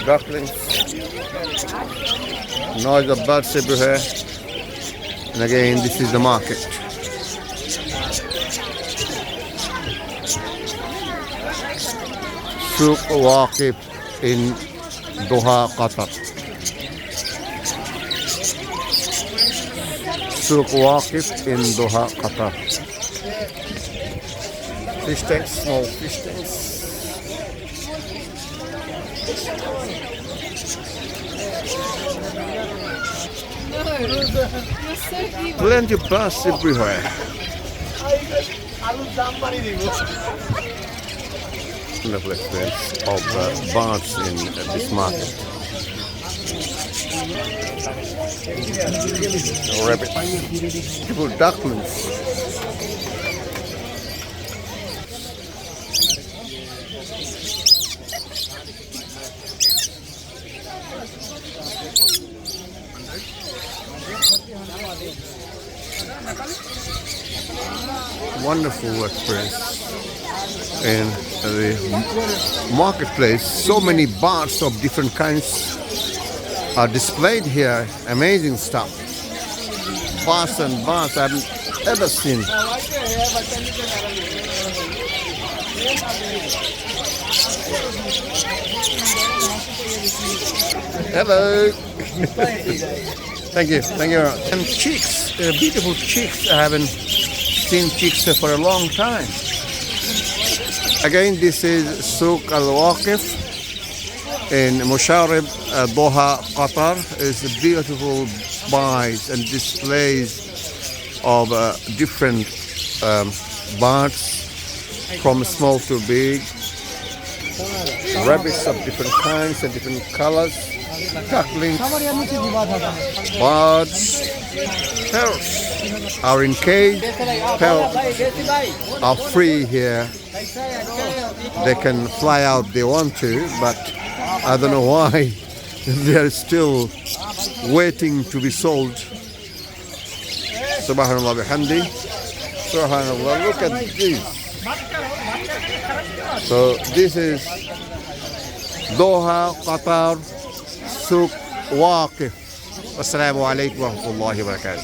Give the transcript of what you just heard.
Ducklings. Noise of birds everywhere. And again, this is the market. Souk Waqif in Doha, Qatar. Souk Waqif in Doha, Qatar. Fish tanks, small fish tanks. Plenty of bus everywhere. Wonderful experience of birds in this market. Rabbits, beautiful ducklings. Wonderful experience in the marketplace. So many birds of different kinds are displayed here. Amazing stuff. Birds and birds I haven't ever seen. Hello. Thank you. Thank you. And chicks, beautiful chicks. I haven't seen chicks for a long time. Again, this is Souk Al Waqif in Musharraf, Doha, Qatar. It's beautiful buys and displays of different birds from small to big. Rabbits of different kinds and different colors. Ducklings, birds, parrots are in cage. Parrots are free here. They can fly out if they want to, but I don't know why they are still waiting to be sold. Subhanallah bihamdi. Subhanallah, look at this. So this is Doha, Qatar, Souk Waqif. Assalamu alaikum wa rahmatullahi wa barakatuh.